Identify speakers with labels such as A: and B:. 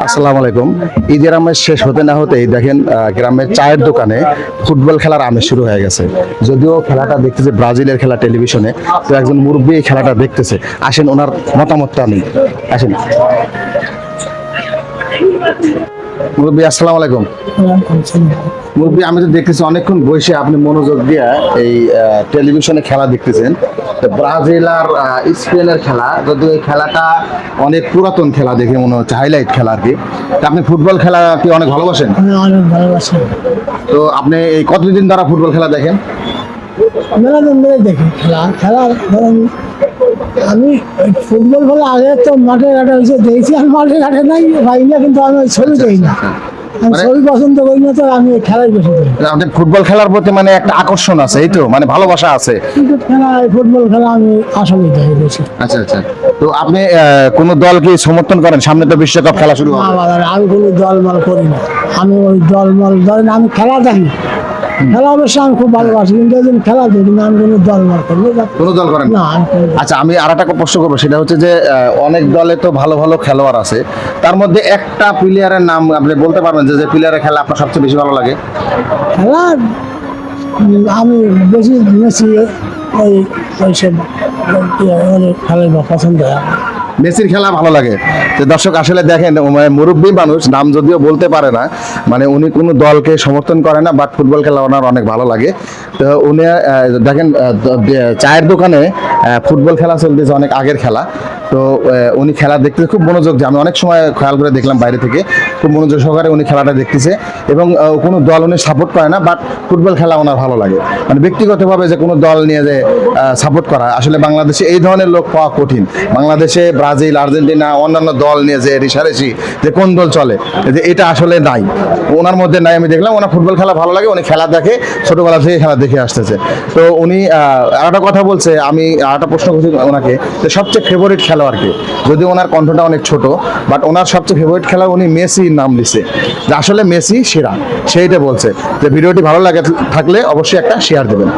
A: আসসালামু আলাইকুম। ঈদের আমেজ শেষ হতে না হতেই দেখেন গ্রামের চায়ের দোকানে ফুটবল খেলার আমেজ শুরু হয়ে গেছে। যদিও খেলাটা দেখতেছে ব্রাজিলের খেলা টেলিভিশনে, তো একজন মুরব্বী এই খেলাটা দেখতেছে। আসেন ওনার মতামতটা নিই। আসেন মুরব্বী, আসসালামু আলাইকুম। মুরব্বী, আমি তো দেখতেছি অনেকক্ষণ বসে আপনি মনোযোগ দিয়ে এই টেলিভিশনে খেলা দেখতেছেন। তো ব্রাজিল আর স্পেনের খেলা, যদিও এই খেলাটা অনেক পুরাতন খেলা দেখে মনে হচ্ছে, হাইলাইট খেলা আর কি। তা আপনি ফুটবল খেলা কি অনেক ভালোবাসেন?
B: আমি অনেক ভালোবাসি।
A: তো আপনি এই কতদিন দ্বারা ফুটবল খেলা দেখেন?
B: মেলা দিন ধরে দেখি খেলা ধরেন আমি ফুটবল খেলা আগে তো মাঠে ঘাটে হয়েছে দেখছি, আমি মাঠে ঘাটে নাই ভাই না, কিন্তু আমি ওই ছবি দেখি না, আমি ছবি পছন্দ করি না, তো আমি খেলাই বেশি করি।
A: আপনার ফুটবল খেলার প্রতি মানে একটা আকর্ষণ আছে, এই তো মানে ভালোবাসা আছে।
B: ক্রিকেট খেলা ফুটবল খেলা আমি আসলেই দেখি বেশি।
A: আচ্ছা আচ্ছা। তো আপনি কোন দল কি সমর্থন করেন? সামনে তো বিশ্বকাপ খেলা শুরু
B: না
A: হবে।
B: বাজারে আমি কোনো দলমল করি না, আমি ওই দলমল ধরেন আমি খেলা দেখি, খেলা অবশ্যই আমি খুব ভালোবাসি, কিন্তু একদিন খেলা দেখি না, আমি কোনো দলমল করি না।
A: কোনো দল করেন
B: না আমি
A: আচ্ছা, আমি আর একটা প্রশ্ন করবো, সেটা হচ্ছে যে অনেক দলে তো ভালো ভালো খেলোয়াড় আছে, তার মধ্যে একটা প্লেয়ারের নাম আপনি বলতে পারবেন যে প্লেয়ারের খেলা আপনার সবচেয়ে বেশি ভালো লাগে?
B: খেলা আমি বেশি মেসি ওই ওইসব খেলাই পছন্দ হয়।
A: মেসির খেলা ভালো লাগে। তো দর্শক আসলে দেখেন, মানে মুরব্বী মানুষ, নাম যদিও বলতে পারে না, মানে উনি কোনো দলকে সমর্থন করে না, বাট ফুটবল খেলা ওনার অনেক ভালো লাগে। তো উনি দেখেন চায়ের দোকানে ফুটবল খেলা চলতেছে, অনেক আগের খেলা। তো উনি খেলা দেখতে খুব মনোযোগ দিয়ে, আমি অনেক সময় খেয়াল করে দেখলাম বাইরে থেকে, খুব মনোযোগ সহকারে উনি খেলাটা দেখতেছে। এবং কোনো দল উনি সাপোর্ট করে না, বাট ফুটবল খেলা ওনার ভালো লাগে। মানে ব্যক্তিগতভাবে যে কোনো দল নিয়ে যে সাপোর্ট করা, আসলে বাংলাদেশে এই ধরনের লোক পাওয়া কঠিন। বাংলাদেশে ব্রাজিল, আর্জেন্টিনা, অন্যান্য দল নিয়ে যে রেষারেষি যে কোন দল চলে, যে এটা আসলে নাই, ওনার মধ্যে নাই। আমি দেখলাম ওনার ফুটবল খেলা ভালো লাগে, উনি খেলা দেখে, ছোটবেলা থেকে খেলা দেখে আসতেছে। তো উনি আরেকটা কথা বলছে, আমি আরেকটা প্রশ্ন করছি ওনাকে, যে সবচেয়ে ফেভারিট খেলোয়াড় কে? যদি ওনার কণ্ঠটা অনেক ছোট, বাট ওনার সবচেয়ে ফেভারিট খেলা উনি মেসির নাম দিছে, যে আসলে মেসি সেরা, সেইটা বলছে। যে ভিডিওটি ভালো লাগে থাকলে অবশ্যই একটা শেয়ার দেবেন।